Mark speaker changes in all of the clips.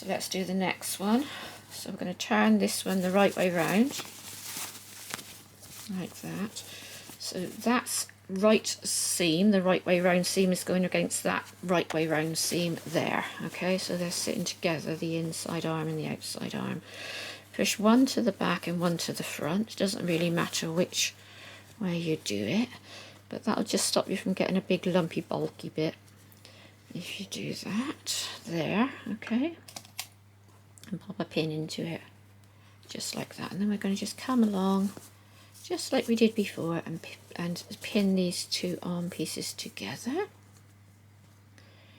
Speaker 1: So let's do the next one. So we're going to turn this one the right way round, like that. So that's right seam, the right way round seam is going against that right way round seam there. Okay, so they're sitting together, the inside arm and the outside arm. Push one to the back and one to the front. It doesn't really matter which way you do it, but that'll just stop you from getting a big lumpy bulky bit if you do that there. Okay, and pop a pin into it just like that, and then we're going to just come along just like we did before and pin these two arm pieces together.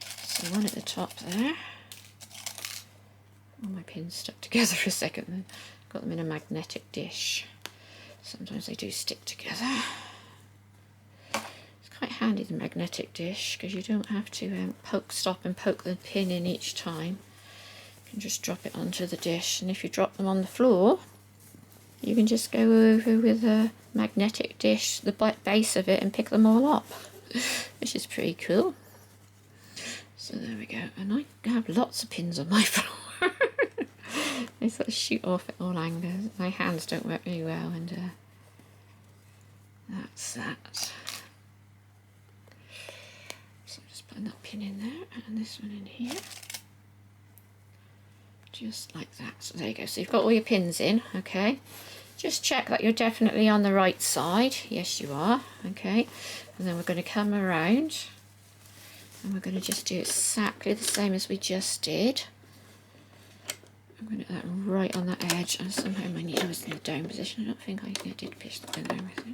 Speaker 1: So one at the top there. All my pins stuck together for a second then. Got them in a magnetic dish. Sometimes they do stick together. It's quite handy, the magnetic dish, because you don't have to stop and poke the pin in each time. You can just drop it onto the dish, and if you drop them on the floor, you can just go over with a magnetic dish, the base of it, and pick them all up, which is pretty cool. So there we go, and I have lots of pins on my floor. They sort of shoot off at all angles. My hands don't work really well, and that's that. So I'm just putting that pin in there, and this one in here. Just like that. So there you go. So you've got all your pins in, okay? Just check that you're definitely on the right side. Yes, you are. Okay. And then we're going to come around, and we're going to just do exactly the same as we just did. I'm going to do that right on that edge, and somehow my needle was in the down position. I don't think I did push that in there with it.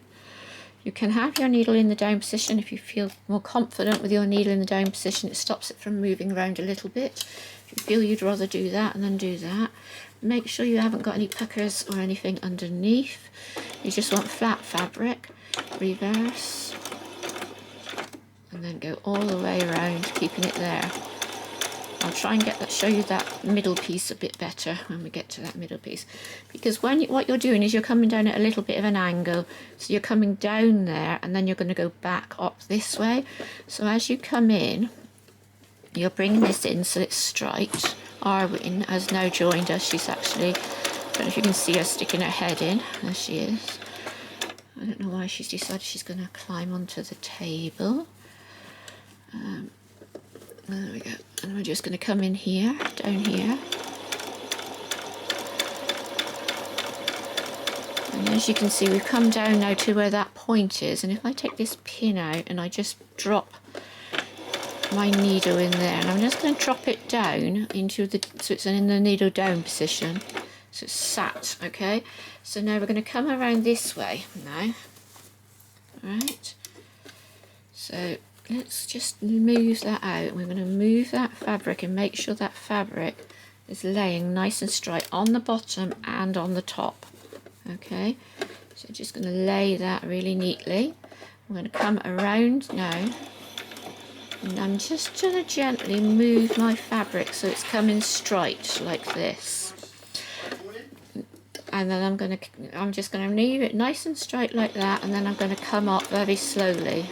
Speaker 1: You can have your needle in the down position if you feel more confident with your needle in the down position. It stops it from moving around a little bit. If you feel you'd rather do that, and then do that. Make sure you haven't got any puckers or anything underneath. You just want flat fabric. Reverse. And then go all the way around, keeping it there. I'll try and show you that middle piece a bit better when we get to that middle piece, because what you're doing is you're coming down at a little bit of an angle, so you're coming down there and then you're going to go back up this way. So as you come in, you're bringing this in so it's striped. Arwen has now joined us. She's actually, I don't know if you can see her sticking her head in. There she is. I don't know why she's decided she's going to climb onto the table. There we go, and we're just going to come in here, down here, and as you can see we've come down now to where that point is, and if I take this pin out and I just drop my needle in there, and I'm just going to drop it down into the, so it's in the needle down position, so it's sat, okay? So now we're going to come around this way now, alright, so let's just move that out. We're going to move that fabric and make sure that fabric is laying nice and straight on the bottom and on the top. Okay, so just going to lay that really neatly. I'm going to come around now, and I'm just going to gently move my fabric so it's coming straight like this. And then I'm just going to leave it nice and straight like that, and then I'm going to come up very slowly.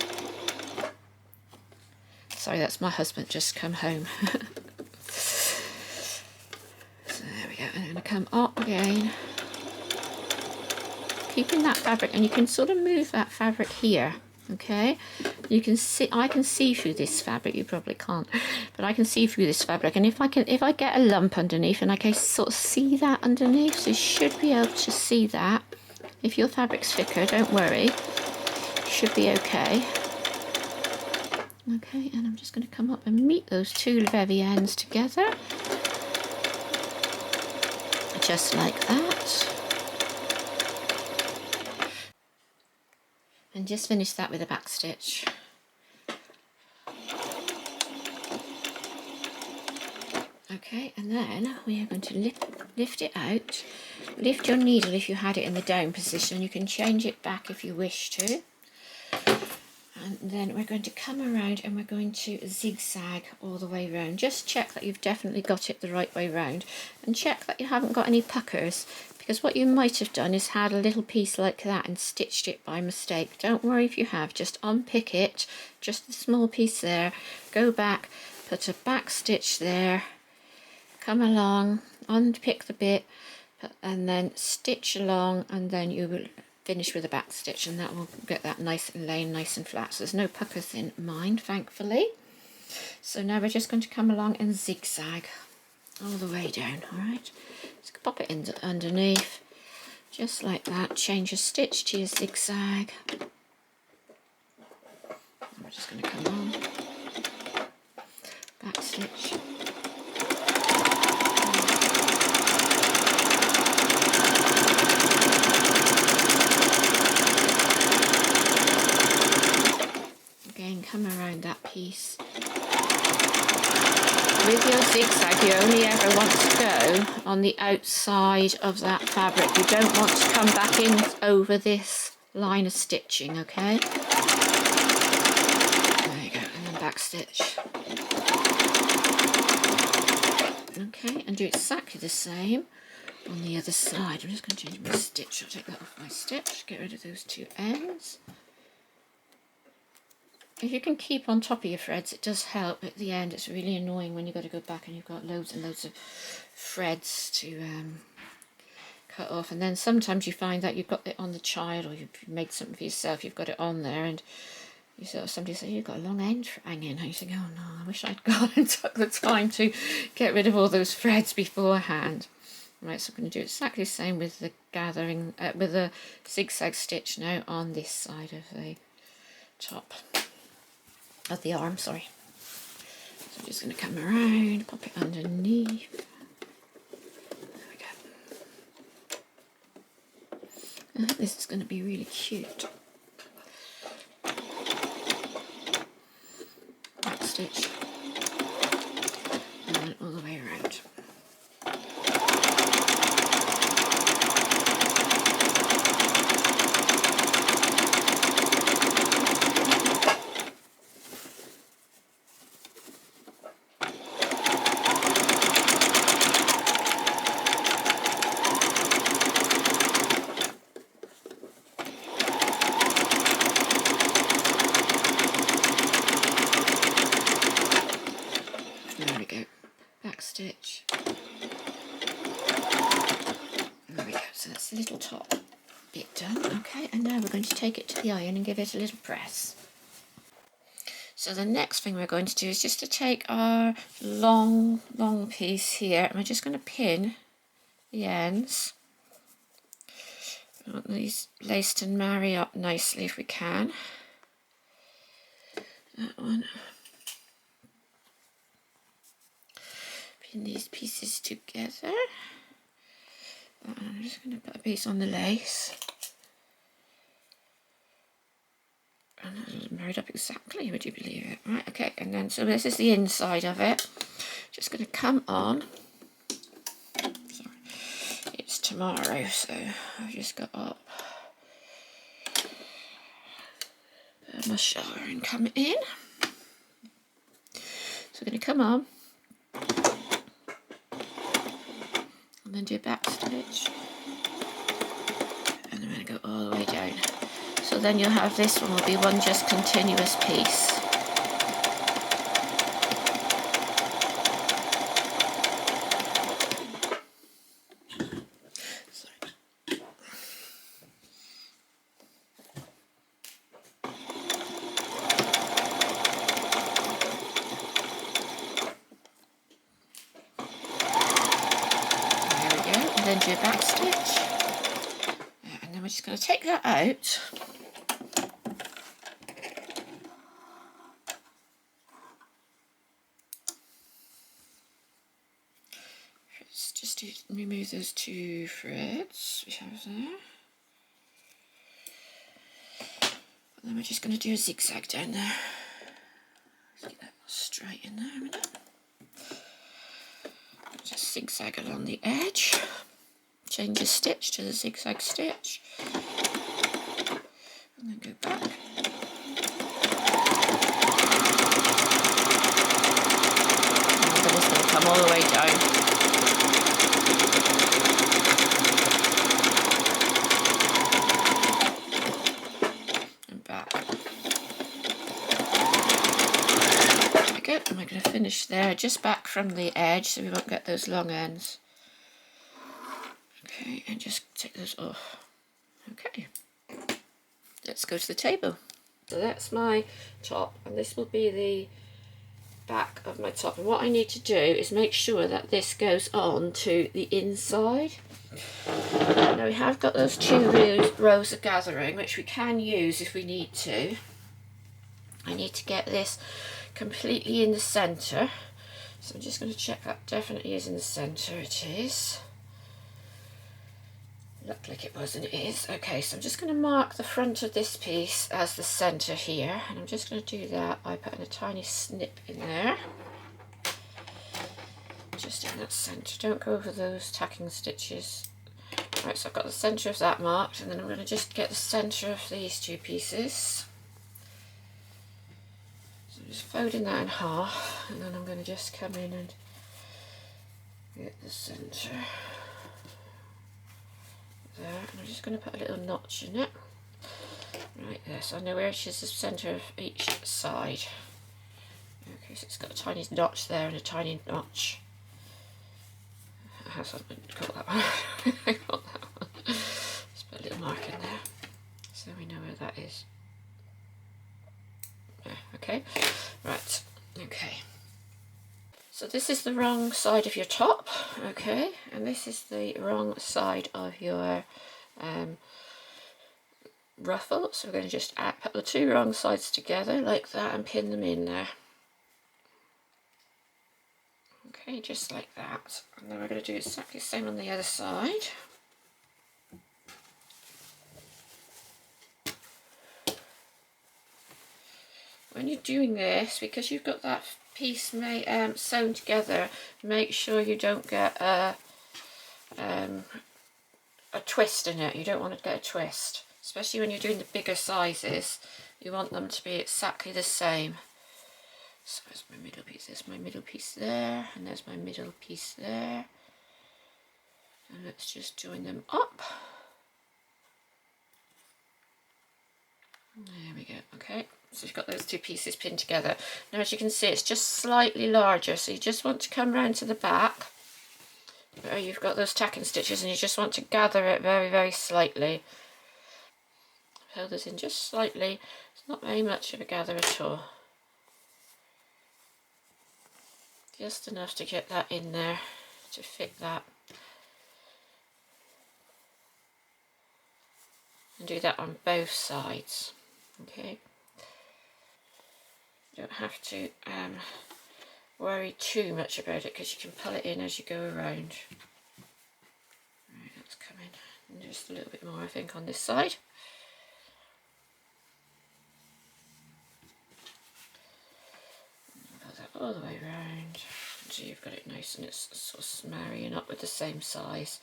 Speaker 1: Sorry, that's my husband just come home. So there we go, and I'm going to come up again, keeping that fabric, and you can sort of move that fabric here, okay? You can see, I can see through this fabric, you probably can't, but I can see through this fabric, and if I get a lump underneath, and I can sort of see that underneath, so you should be able to see that. If your fabric's thicker, don't worry, should be okay. Okay, and I'm just going to come up and meet those two very ends together, just like that, and just finish that with a back stitch. Okay, and then we are going to lift it out. Lift your needle if you had it in the down position. You can change it back if you wish to. And then we're going to come around and we're going to zigzag all the way around. Just check that you've definitely got it the right way round, and check that you haven't got any puckers, because what you might have done is had a little piece like that and stitched it by mistake. Don't worry if you have, just unpick it, just a small piece there, go back, put a back stitch there, come along, unpick the bit, and then stitch along, and then you will finish with a back stitch, and that will get that nice and laying nice and flat. So there's no puckers in mine, thankfully. So now we're just going to come along and zigzag all the way down. All right, just pop it in underneath, just like that. Change your stitch to your zigzag. And we're just going to come on, back stitch. Again, come around that piece. With your zigzag, you only ever want to go on the outside of that fabric. You don't want to come back in over this line of stitching, okay? There you go, and then back stitch. Okay, and do exactly the same on the other side. I'm just going to change my stitch. I'll take that off my stitch, get rid of those two ends. If you can keep on top of your threads, it does help. At the end, it's really annoying when you've got to go back and you've got loads and loads of threads to cut off. And then sometimes you find that you've got it on the child, or you've made something for yourself, you've got it on there, and you sort of, somebody says, you've got a long end hanging. And you think, oh no, I wish I'd gone and took the time to get rid of all those threads beforehand. Right, so I'm going to do exactly the same with the gathering, with the zigzag stitch now on this side of the top. Of the arm, sorry. So I'm just going to come around, pop it underneath. There we go. I think this is going to be really cute. Back stitch. And then all the way around. Stitch. There we go, so that's the little top bit done. Okay, and now we're going to take it to the iron and give it a little press. So the next thing we're going to do is just to take our long piece here, and we're just going to pin the ends. We want these laced and marry up nicely if we can. That one. Pin these pieces together. I'm just going to put a piece on the lace. And it's married up exactly, would you believe it? Right, okay, and then so this is the inside of it. Just going to come on. Sorry, it's tomorrow, so I've just got up. Put my shower and come in. So we're going to come on. And then do a back stitch, and then we're going to go all the way down. So then you'll have this one will be one just continuous piece. Then do a back stitch, and then we're just going to take that out. Let's just remove those two threads we have there. And then we're just going to do a zigzag down there. Let's get that straight in there a minute. Just zigzag along the edge. Change your stitch to the zigzag stitch, and then go back. And then it's going to come all the way down. And back. go, and we're going to finish there, just back from the edge so we won't get those long ends. Okay, and just take those off. Okay, let's go to the table. So that's my top, and this will be the back of my top. And what I need to do is make sure that this goes on to the inside. Now we have got those 2 rows of gathering, which we can use if we need to. I need to get this completely in the centre, so I'm just going to check that definitely is in the centre. It is. Looked like it was, and it is. Okay, so I'm just going to mark the front of this piece as the centre here, and I'm just going to do that by putting a tiny snip in there, just in that centre. Don't go over those tacking stitches. Right, so I've got the centre of that marked, and then I'm going to just get the centre of these 2 pieces. So I'm just folding that in half, and then I'm going to just come in and get the centre there, and I'm just going to put a little notch in it. Right there, so I know where it is the centre of each side. Okay, so it's got a tiny notch there and a tiny notch. I have got that one. I got that one. Just put a little mark in there so we know where that is. Yeah, okay, right, okay. So this is the wrong side of your top, okay, and this is the wrong side of your ruffle. So we're going to just put the 2 wrong sides together like that and pin them in there. Okay, just like that. And then we're going to do exactly the same on the other side. When you're doing this, because you've got that piece sewn together, make sure you don't get a twist in it. You don't want to get a twist, especially when you're doing the bigger sizes. You want them to be exactly the same. So there's my middle piece, there's my middle piece there, and there's my middle piece there. And let's just join them up. There we go, okay. So you've got those 2 pieces pinned together. Now as you can see, it's just slightly larger, so you just want to come round to the back where you've got those tacking stitches, and you just want to gather it very, very slightly. Hold this in just slightly. It's not very much of a gather at all. Just enough to get that in there, to fit that. And do that on both sides, okay? You don't have to worry too much about it, because you can pull it in as you go around. Right, let's come in and just a little bit more, I think, on this side. Pull that all the way around so you've got it nice and it's sort of marrying up with the same size.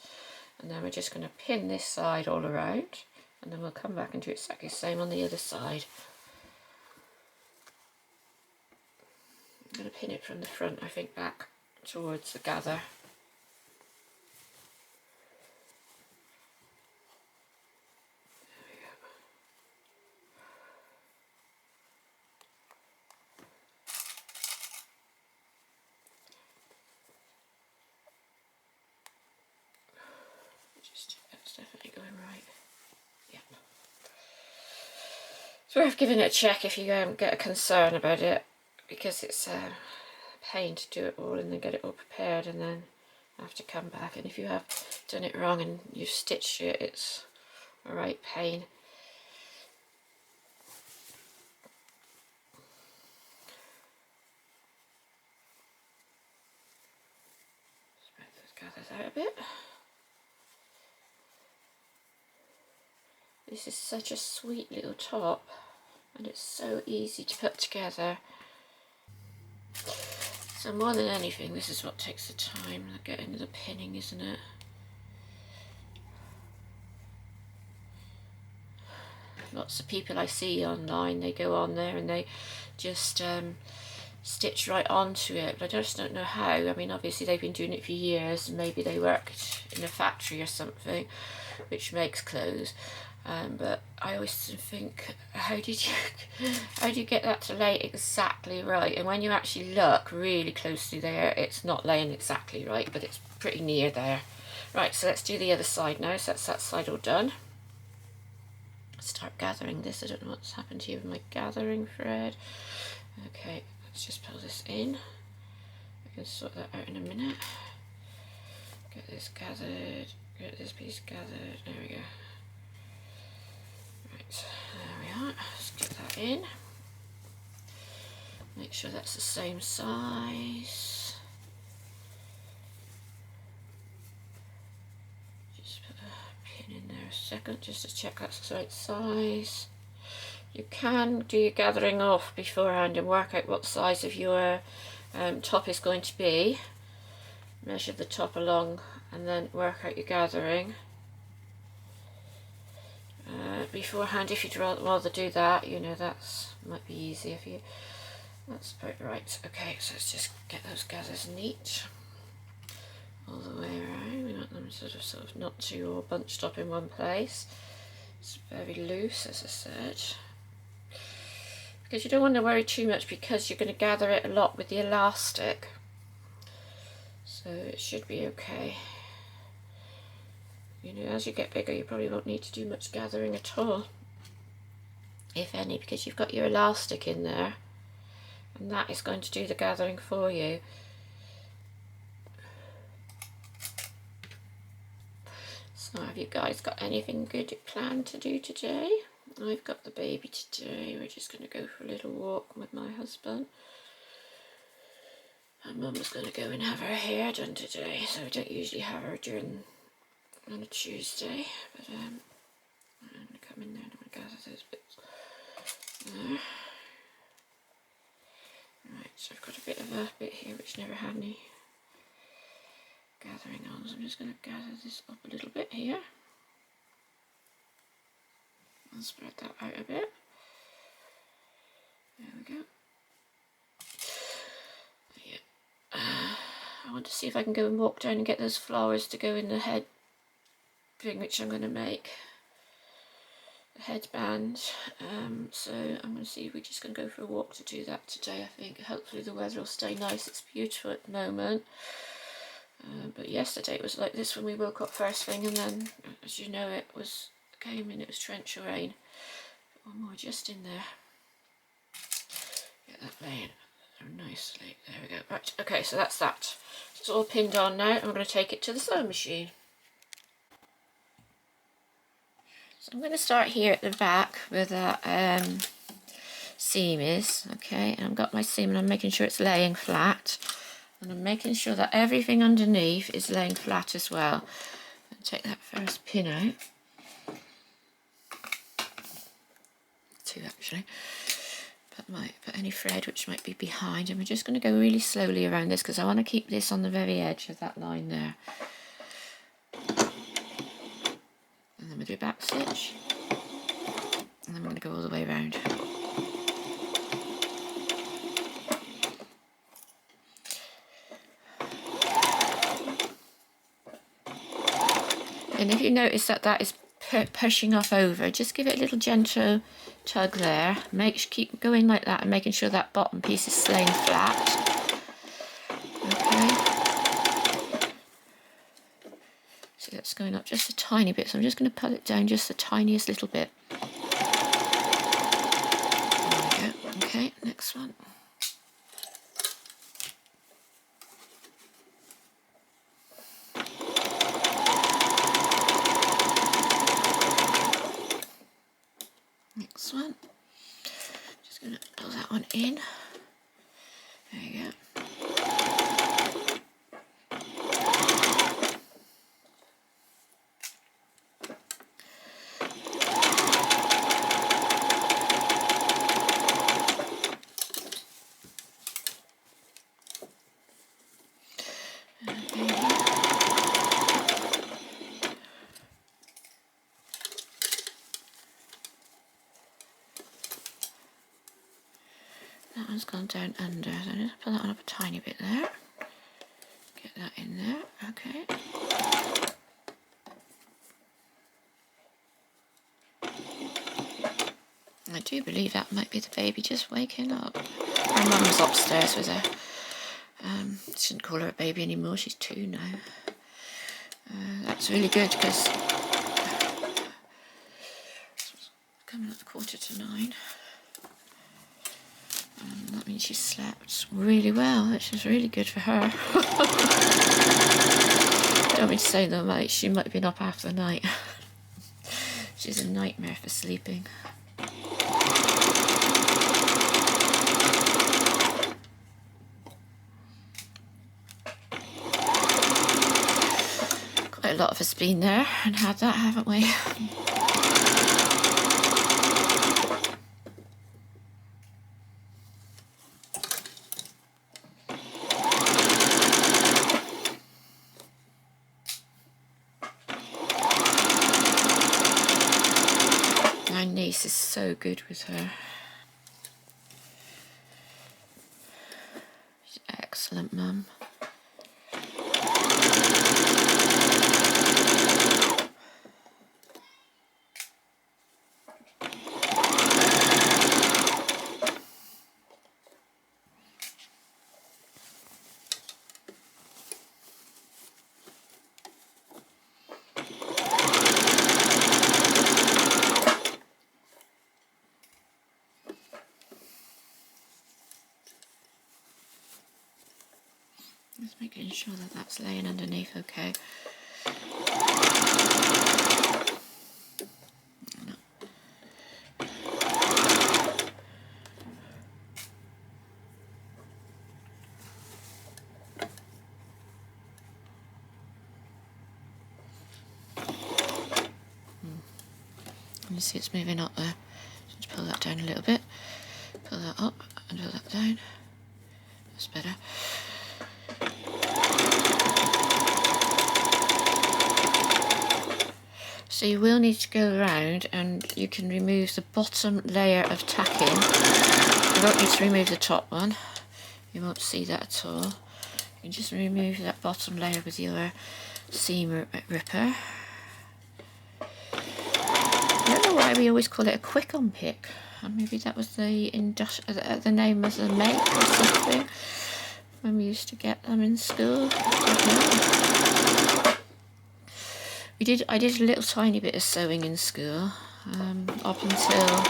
Speaker 1: And then we're just going to pin this side all around, and then we'll come back and do exactly the same on the other side. I'm going to pin it from the front, I think, back towards the gather. There we go. Just, that's definitely going right. Yep. It's worth giving it a check if you get a concern about it, because it's a pain to do it all and then get it all prepared and then have to come back. And if you have done it wrong and you've stitched it, it's a right pain. Spread those gathers out a bit. This is such a sweet little top, and it's so easy to put together. So more than anything, this is what takes the time, getting the pinning, isn't it? Lots of people I see online, they go on there and they just stitch right onto it, but I just don't know how. I mean, obviously they've been doing it for years, and maybe they worked in a factory or something which makes clothes. But I always think, how do you get that to lay exactly right? And when you actually look really closely there, it's not laying exactly right, but it's pretty near there. Right, so let's do the other side now. So that's that side all done. Start gathering this. I don't know what's happened here with my gathering thread. Okay, let's just pull this in. I can sort that out in a minute. Get this gathered, get this piece gathered. There we go. Right, there we are. Let's get that in. Make sure that's the same size. Just put a pin in there a second just to check that's the right size. You can do your gathering off beforehand and work out what size of your top is going to be. Measure the top along and then work out your gathering. Beforehand, if you'd rather do that, you know, that's might be easier for you. That's about right. Okay, so let's just get those gathers neat all the way around. We want them sort of not too all bunched up in one place. It's very loose, as I said, because you don't want to worry too much, because you're going to gather it a lot with the elastic, so it should be okay. You know, as you get bigger, you probably won't need to do much gathering at all, if any, because you've got your elastic in there, and that is going to do the gathering for you. So have you guys got anything good planned to do today? I've got the baby today. We're just going to go for a little walk with my husband. And Mum's going to go and have her hair done today, so I don't usually have her on a Tuesday, but I'm going to come in there and I'm going to gather those bits there. Right, so I've got a bit of a bit here which never had any gathering on, so I'm just going to gather this up a little bit here. I'll spread that out a bit. There we go. Yeah. I want to see if I can go and walk down and get those flowers to go in the head thing which I'm going to make. The headband. So I'm going to see if we're just going to go for a walk to do that today, I think. Hopefully the weather will stay nice. It's beautiful at the moment. But yesterday it was like this when we woke up first thing, and then, as you know, it came in, it was torrential rain. One more just in there. Get that laying nicely. There we go. Right, okay, so that's that. It's all pinned on now, and I'm going to take it to the sewing machine. So I'm going to start here at the back where that seam is, okay, and I've got my seam and I'm making sure it's laying flat, and I'm making sure that everything underneath is laying flat as well. I'll take that first pin out, two actually, put any thread which might be behind, and we're just going to go really slowly around this because I want to keep this on the very edge of that line there. And then we do a back stitch, and then we're going to go all the way around. And if you notice that that is pushing off over, just give it a little gentle tug there. Keep going like that and making sure that bottom piece is laying flat. Okay. So that's going up just a tiny bit, so I'm just going to pull it down just the tiniest little bit. There we go. Okay, next one. Next one. Just going to pull that one in. There you go. That one's gone down under, so I'm just pull that one up a tiny bit there. Get that in there, okay. I do believe that might be the baby just waking up. Her mum's upstairs with her. Shouldn't call her a baby anymore, she's 2 now. That's really good because it's coming up 8:45. That means she slept really well, which is really good for her. I don't mean to say though, mate, she might have been up half the night. She's a nightmare for sleeping. Quite a lot of us been there and had that, haven't we? My niece is so good with her. She's an excellent mum. Just making sure that that's laying underneath okay. You see it's moving up there. Just pull that down a little bit. Pull that up and pull that down. That's better. So you will need to go around and you can remove the bottom layer of tacking. You won't need to remove the top one. You won't see that at all. You can just remove that bottom layer with your seam ripper. I don't know why we always call it a quick unpick. Maybe that was the name of the make or something when we used to get them in school. I don't know. I did a little tiny bit of sewing in school up until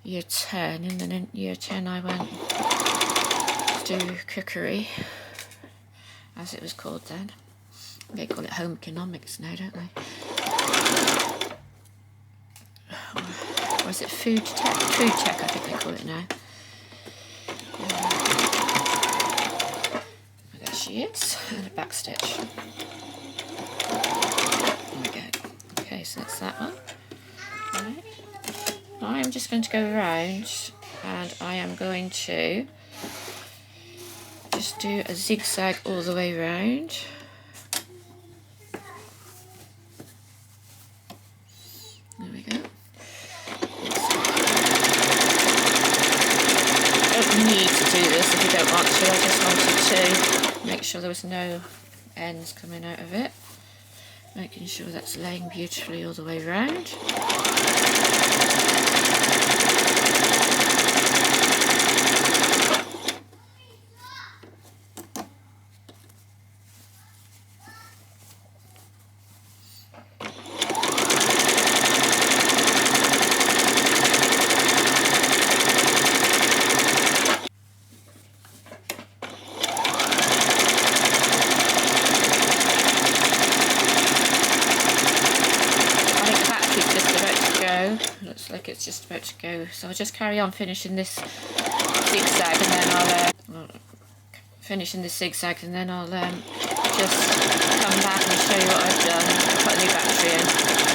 Speaker 1: year 10, and then in year 10 I went to cookery, as it was called then. They call it home economics now, don't they? Or is it food tech? Food tech, I think they call it now. There she is, and a back stitch. There we go. Okay, so that's that one. Right. Now I'm just going to go around and I am going to just do a zigzag all the way around. There we go. You don't need to do this if you don't want to. I just wanted to make sure there was no ends coming out of it. Making sure that's laying beautifully all the way around. Looks like it's just about to go, so I'll just carry on finishing this zigzag and then I'll just come back and show you what I've done. Put a new battery in.